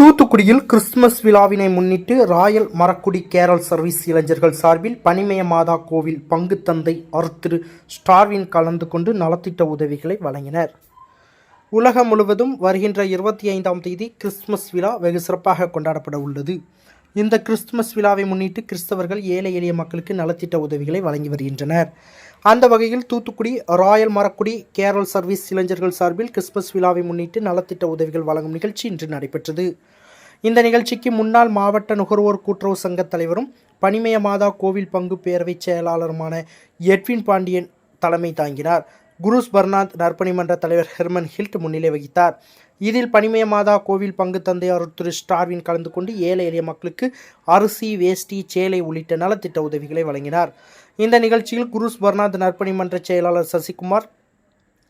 தூத்துக்குடியில் கிறிஸ்துமஸ் விழாவினை முன்னிட்டு ராயல் மரக்குடி கேரல் சர்வீஸ் இளைஞர்கள் சார்பில் பனிமய மாதா கோவில் பங்கு தந்தை திரு ஸ்டார்வின் கலந்து கொண்டு நலத்திட்ட உதவிகளை வழங்கினர். உலகம் முழுவதும் வருகின்ற 25ஆம் தேதி கிறிஸ்துமஸ் விழா வெகு சிறப்பாக கொண்டாடப்பட உள்ளது. இந்த கிறிஸ்துமஸ் விழாவை முன்னிட்டு கிறிஸ்தவர்கள் ஏழை எளிய மக்களுக்கு நலத்திட்ட உதவிகளை வழங்கி வருகின்றனர். அந்த வகையில் தூத்துக்குடி ராயல் மரக்குடி கேரல் சர்வீஸ் இளைஞர்கள் சார்பில் கிறிஸ்துமஸ் விழாவை முன்னிட்டு நலத்திட்ட உதவிகள் வழங்கும் நிகழ்ச்சி இன்று நடைபெற்றது. இந்த நிகழ்ச்சிக்கு முன்னாள் மாவட்ட நுகர்வோர் கூட்டுறவு சங்க தலைவரும் பனிமய மாதா கோவில் பங்கு பேரவை செயலாளருமான எட்வின் பாண்டியன் தலைமை தாங்கினார். குருஸ் பர்னாந்த் நற்பணி மன்ற தலைவர் ஹெர்மன் ஹில்ட் முன்னிலை வகித்தார். இதில் பனிமய மாதா கோவில் பங்கு தந்தை திரு ஸ்டார்வின் கலந்து கொண்டு ஏழை எளிய மக்களுக்கு அரிசி, வேஷ்டி, சேலை உள்ளிட்ட நலத்திட்ட உதவிகளை வழங்கினார். இந்த நிகழ்ச்சியில் குருஸ் பர்னாந்த் நற்பணி மன்ற செயலாளர் சசிகுமார்,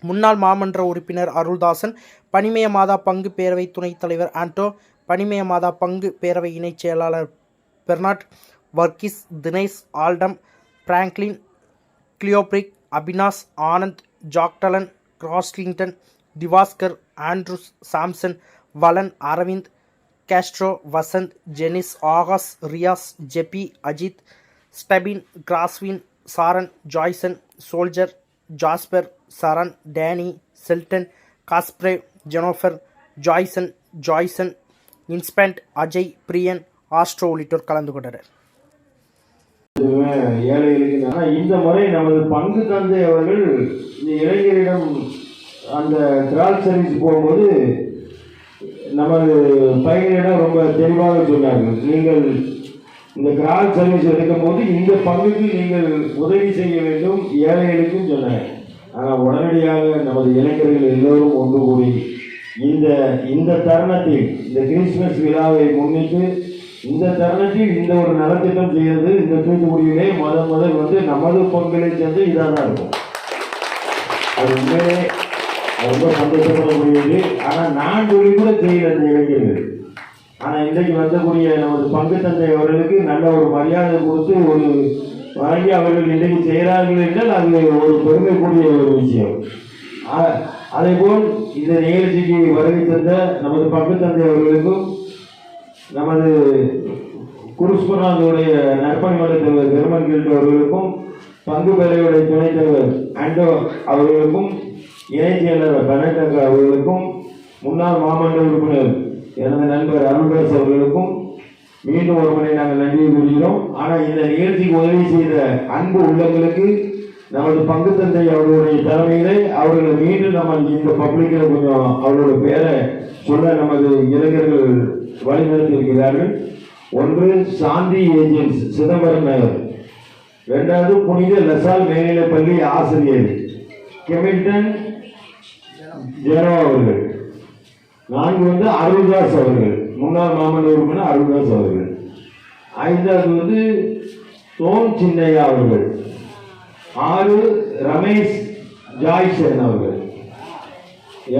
முன்னாள் மாமன்ற உறுப்பினர் அருள்தாசன், பனிமய மாதா பங்கு பேரவை துணைத் தலைவர் ஆண்டோ, பனிமய மாதா பங்கு பேரவை இணைச் செயலாளர் பெர்னாட், வர்கீஸ், தினேஷ், ஆல்டம், பிராங்க்லின், கிளியோப்ரிக், அபினாஸ், ஆனந்த், ஜாக்டலன், கிராஸ்லிங்டன், Divaskar, Andrews, Samson, Valan, Aravind, Castro, Vasanth, Jenis, Akash, Riyas, Jebi, Ajith, Stebin, கிராஸ்வின், சாரன், ஜாய்சன், சோல்ஜர், ஜாஸ்பர், சரண், டேனி, செல்டன், காஸ்ப்ரே, ஜெனோஃபர், ஜாய்சன், இன்ஸ்பென்ட், அஜய், பிரியன், ஆஸ்ட்ரோ உள்ளிட்டோர் கலந்து கொண்டனர். ஏழைகளுக்கு இந்த முறை நமது பங்கு தந்தை அவர்கள் இந்த இளைஞரிடம் அந்த கிராஸ் சர்வீஸ் போகும்போது நமது பையனிடம் ரொம்ப தெளிவாக சொன்னார்கள். நீங்கள் இந்த கிராஸ் சர்வீஸ் எடுக்கும் போது இந்த பங்குக்கு நீங்கள் உதவி செய்ய வேண்டும் ஏழைகளுக்கும் சொன்னார். ஆனால் உடனடியாக நமது இளைஞர்கள் எல்லோரும் ஒன்று கூடி இந்த தருணத்தில் இந்த கிறிஸ்துமஸ் விழாவை முன்னிட்டு இந்த தருணத்தில் இந்த ஒரு நலத்திட்டம் செய்யறது இந்த தூத்துக்குடியிலே முதல் நமது பங்களை சேர்ந்து இதாக தான் இருக்கும். அது உண்மையிலே ரொம்ப சந்தோஷப்படக்கூடியது. ஆனால் நான் சொல்லி கூட செய்யல அந்த இளைஞர்கள். ஆனால் இன்றைக்கு வந்தக்கூடிய நமது பங்கு தந்தை அவர்களுக்கு நல்ல ஒரு மரியாதை கொடுத்து ஒரு வழங்கி அவர்கள் இன்றைக்கு செய்கிறார்கள் என்றால் அது ஒரு பெருமைக்கூடிய ஒரு விஷயம். அதே போல் இந்த நிகழ்ச்சிக்கு வருகை தந்த நமது பங்கு தந்தை அவர்களுக்கும் நமது குருஸ்பனாவுடைய நற்பணி மன்ற தலைவர் ஹெர்மன் ஹில்ட் அவர்களுக்கும் பங்கு பேரவையுடைய துணைத் தலைவர் ஆண்டோ அவர்களுக்கும் இணைச் செயலாளர் பெனட் அவர்களுக்கும் முன்னாள் மாமன்ற உறுப்பினர் எனது நண்பர் அருள்தாஸ் அவர்களுக்கும் மீண்டும் ஒரு முறை நாங்கள் நன்றி கூறுகிறோம். ஆனால் இந்த நிகழ்ச்சிக்கு உதவி செய்த அன்பு உள்ளங்களுக்கு நமது பங்கு தந்தை அவர்களுடைய தலைமையிலே அவர்கள் மீண்டும் நம்ம இந்த பப்ளிக்கில் கொஞ்சம் அவர்களுடைய பேரை சொல்ல நமது இளைஞர்கள் வழிநடத்தி இருக்கிறார்கள். ஒன்று சாந்தி ஏஜென்ட்ஸ் சிதம்பரம் நகர், இரண்டாவது புனித லசால் மேல்நிலைப் பள்ளி ஆசிரியர் கெமில்டன் ஜெனோ அவர்கள், நான்கு அருள்தாஸ் அவர்கள், முன்னாள் மாமன்ற உறுப்பினர் அருள்தாஸ் அவர்கள், ஐந்தாவது தோன் சின்னையா அவர்கள், 6 ரமேஷ் ஜாய்சன் அவர்கள்,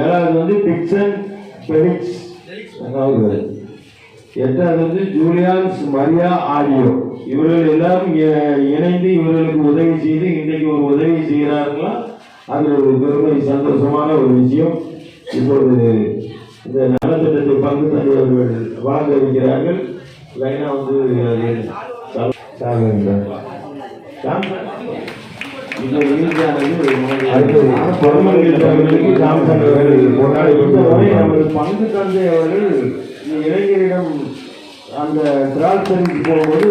7வது டிக்சன் பெலிக்ஸ் அவர்கள், 8வது ஜூலியான்ஸ் மரியா ஆடியோ. இவர்கள் எல்லாரும் இணைந்து இவர்களுக்கு உதவி செய்து இன்றைக்கு ஒரு உதவி செய்கிறார்களா, அது ஒரு பெருமை சந்தோஷமான ஒரு விஷயம். இப்பொழுது இந்த நலத்திட்டத்தை பங்கு தந்தை அவர்கள் வழங்க இருக்கிறார்கள். லைனா பங்கு தந்தை அவர்கள் இளைஞரிடம் அந்த கிராஸ் சர்வீஸ் போகும்போது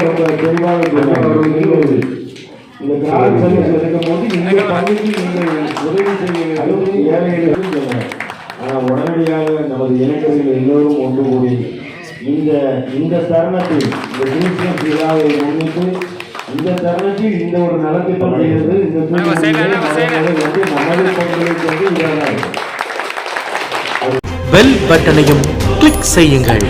ரொம்ப தெளிவாக இந்த கிராஸ் சர்வீஸ் எடுக்கும் போது இந்த பங்குக்கு நீங்கள் உதவி செய்ய வேண்டும் ஏழைகளுக்கு சொன்னார். ஆனால் உடனடியாக நமது இளைஞர்கள் எல்லோரும் ஒன்று கூடி இந்த தருணத்தில் இந்த கிறிஸ்துமஸ் விழாவை முன்னிட்டு இந்த தருணத்தில் இந்த ஒரு நலத்திட்டம் செய்கிறது இந்த நமது பங்குகளை கொண்டு இதாக பெல் பட்டனையும் கிளிக் செய்யுங்கள்.